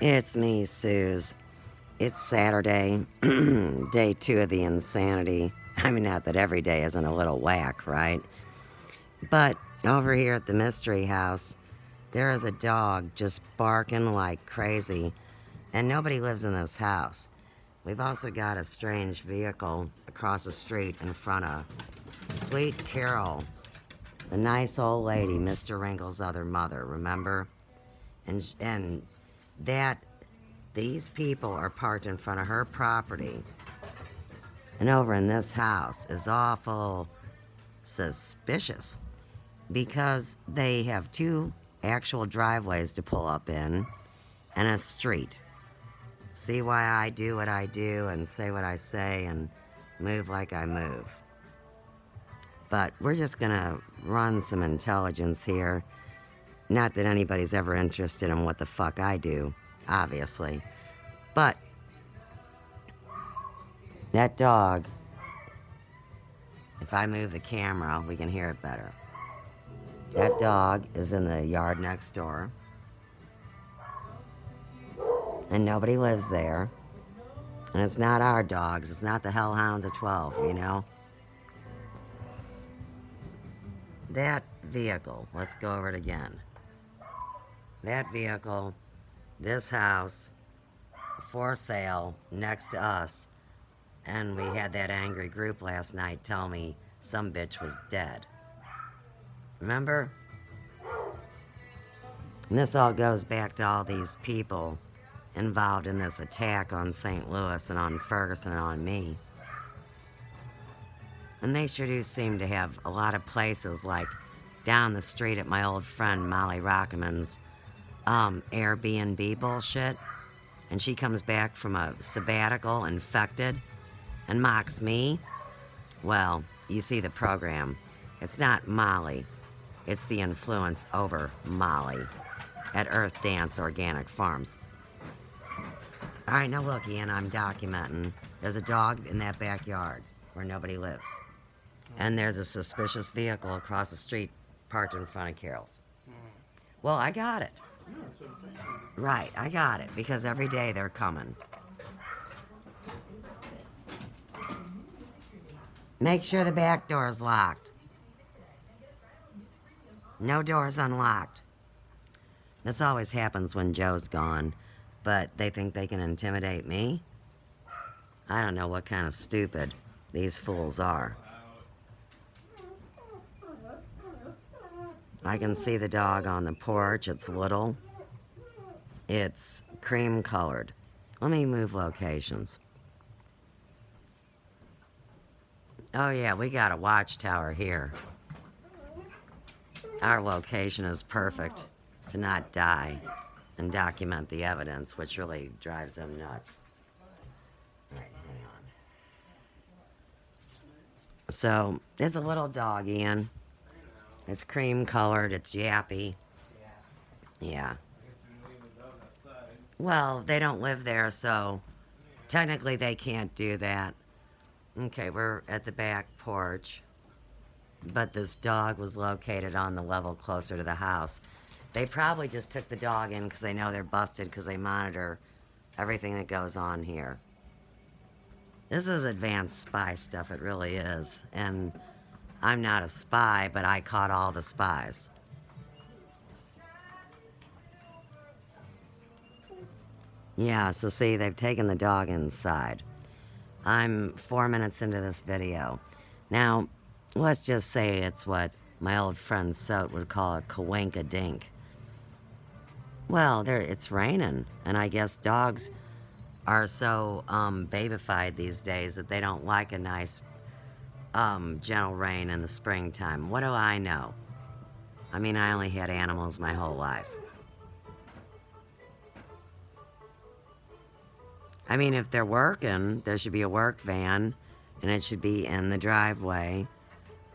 It's me, Suze. It's Saturday, day 2 of the insanity. I mean, not that every day isn't a little whack, right? But over here at the Mystery House, there is a dog just barking like crazy, and nobody lives in this house. We've also got a strange vehicle across the street in front of Sweet Carol, the nice old lady, Mr. Wrinkle's other mother, remember? And that these people are parked in front of her property and over in this house is awful suspicious because they have 2 actual driveways to pull up in and a street. See why I do what I do and say what I say and move like I move. But we're just gonna run some intelligence here. Not that anybody's ever interested in what the fuck I do, obviously. But that dog, if I move the camera, we can hear it better. That dog is in the yard next door. And nobody lives there. And it's not our dogs. It's not the Hellhounds of 12, you know? That vehicle, let's go over it again. That vehicle, this house, for sale, next to us. And we had that angry group last night tell me some bitch was dead. Remember? And this all goes back to all these people involved in this attack on St. Louis and on Ferguson and on me. And they sure do seem to have a lot of places, like down the street at my old friend Molly Rockman's Airbnb bullshit. And she comes back from a sabbatical infected and mocks me. Well, you see the program. It's not Molly. It's the influence over Molly at Earth Dance Organic Farms. All right, now look, Ian, I'm documenting. There's a dog in that backyard where nobody lives. And there's a suspicious vehicle across the street parked in front of Carol's. Well, I got it. Right, I got it, because every day they're coming. Make sure the back door is locked. No doors unlocked. This always happens when Joe's gone, but they think they can intimidate me? I don't know what kind of stupid these fools are. I can see the dog on the porch. It's little. It's cream colored. Let me move locations. Oh yeah, we got a watchtower here. Our location is perfect to not die and document the evidence, which really drives them nuts. All right, hang on. So, there's a little dog, Ian. It's cream colored, it's yappy. Yeah. Well, they don't live there, so technically they can't do that. Okay, we're at the back porch. But this dog was located on the level closer to the house. They probably just took the dog in because they know they're busted because they monitor everything that goes on here. This is advanced spy stuff, it really is. And I'm not a spy, but I caught all the spies. Yeah, so see, they've taken the dog inside. I'm 4 minutes into this video. Now, let's just say it's what my old friend Soat would call a kawinka-dink. Well, it's raining, and I guess dogs are so babified these days that they don't like a nice gentle rain in the springtime. What do I know? I mean, I only had animals my whole life. I mean, if they're working, there should be a work van, and it should be in the driveway.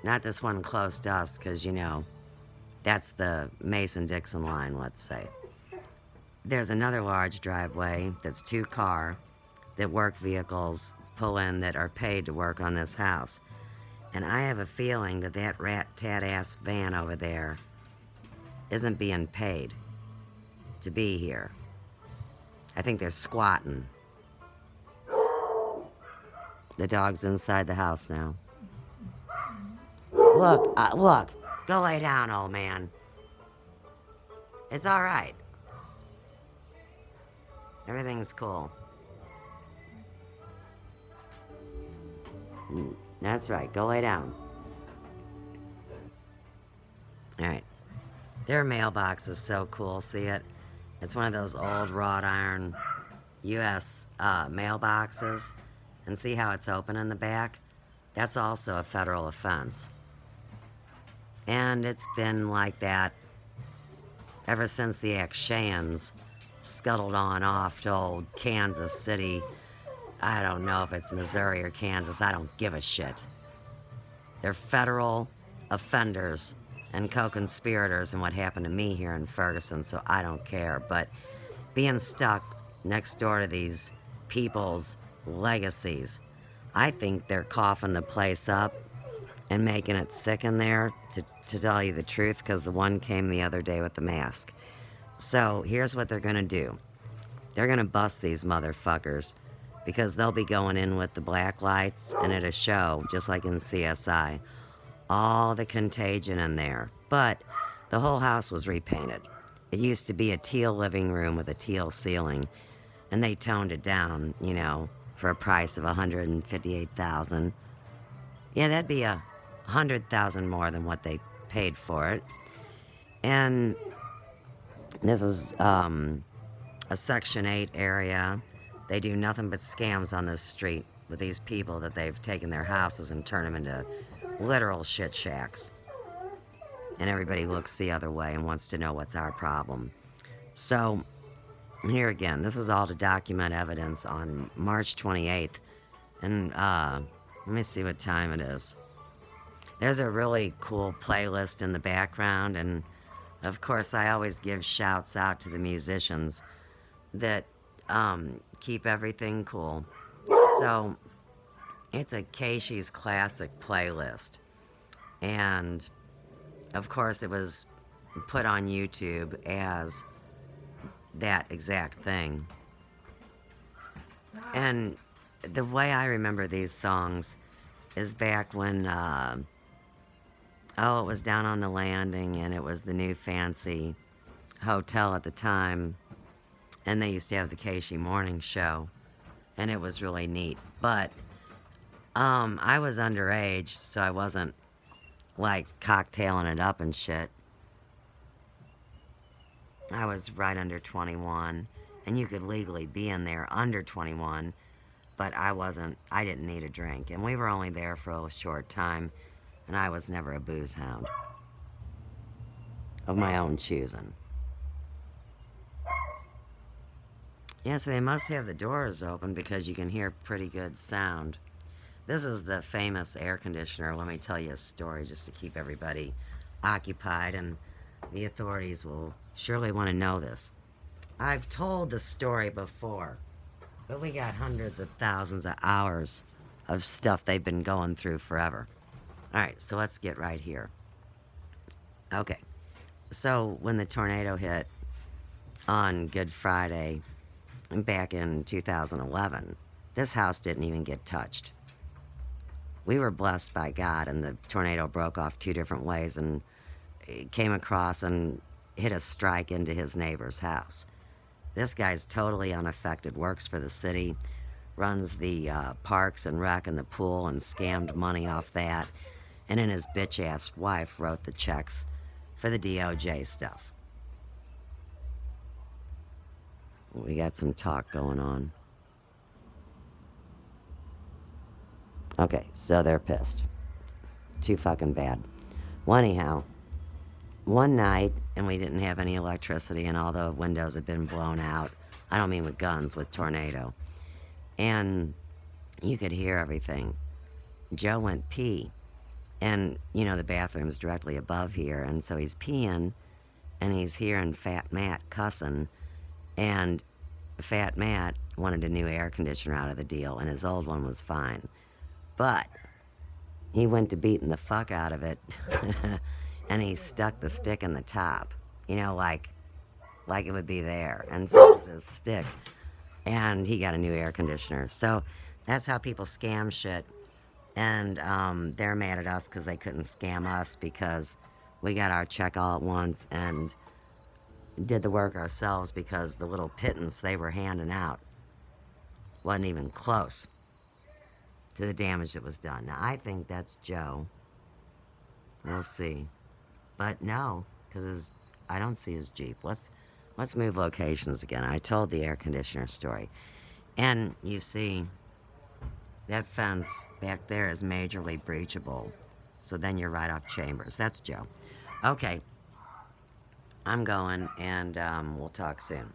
Not this one close to us, because, you know, that's the Mason-Dixon line, let's say. There's another large driveway that's 2-car that work vehicles pull in that are paid to work on this house. And I have a feeling that that rat-tat-ass van over there isn't being paid to be here. I think they're squatting. The dog's inside the house now. Look. Go lay down, old man. It's all right. Everything's cool. That's right. Go lay down. All right. Their mailbox is so cool. See it? It's one of those old wrought iron U.S. Mailboxes. And see how it's open in the back? That's also a federal offense. And it's been like that ever since the Akshayans scuttled on off to old Kansas City. I don't know if it's Missouri or Kansas. I don't give a shit. They're federal offenders and co-conspirators in what happened to me here in Ferguson, so I don't care. But being stuck next door to these people's legacies, I think they're coughing the place up and making it sick in there, to tell you the truth, because the one came the other day with the mask. So here's what they're going to do. They're going to bust these motherfuckers, because they'll be going in with the black lights and at a show, just like in CSI. All the contagion in there. But the whole house was repainted. It used to be a teal living room with a teal ceiling, and they toned it down, you know, for a price of $158,000. Yeah, that'd be $100,000 more than what they paid for it. And this is a Section 8 area. They do nothing but scams on this street with these people that they've taken their houses and turned them into literal shit shacks. And everybody looks the other way and wants to know what's our problem. So, here again, this is all to document evidence on March 28th. And let me see what time it is. There's a really cool playlist in the background, and of course I always give shouts out to the musicians that keep everything cool. So it's a Keishi's Classic playlist, and of course it was put on YouTube as that exact thing. And the way I remember these songs is back when it was down on the landing, and it was the new fancy hotel at the time, and they used to have the Keishi morning show, and it was really neat. But I was underage, so I wasn't like cocktailing it up and shit. I was right under 21, and you could legally be in there under 21, but I didn't need a drink, and we were only there for a short time, and I was never a booze hound of my own choosing. Yeah, so they must have the doors open because you can hear pretty good sound. This is the famous air conditioner. Let me tell you a story just to keep everybody occupied, and the authorities will surely want to know this. I've told the story before, but we got hundreds of thousands of hours of stuff they've been going through forever. All right, so let's get right here. Okay, so when the tornado hit on Good Friday back in 2011, this house didn't even get touched. We were blessed by God, and the tornado broke off two different ways and came across and hit a strike into his neighbor's house. This guy's totally unaffected, works for the city, runs the parks and rec and the pool, and scammed money off that, and then his bitch-ass wife wrote the checks for the DOJ stuff. We got some talk going on. Okay, so they're pissed. Too fucking bad. Well, anyhow, one night, and we didn't have any electricity, and all the windows had been blown out. I don't mean with guns, with tornado. And you could hear everything. Joe went pee. And, you know, the bathroom's directly above here, and so he's peeing, and he's hearing Fat Matt cussing, and Fat Matt wanted a new air conditioner out of the deal, and his old one was fine. But he went to beating the fuck out of it, and he stuck the stick in the top, you know, like it would be there. And so as his stick and he got a new air conditioner. So that's how people scam shit. And they're mad at us because they couldn't scam us because we got our check all at once and did the work ourselves because the little pittance they were handing out wasn't even close to the damage that was done. Now, I think that's Joe. We'll see. But no, because I don't see his Jeep. Let's move locations again. I told the air conditioner story. And you see, that fence back there is majorly breachable. So then you're right off Chambers. That's Joe. Okay, I'm going, and we'll talk soon.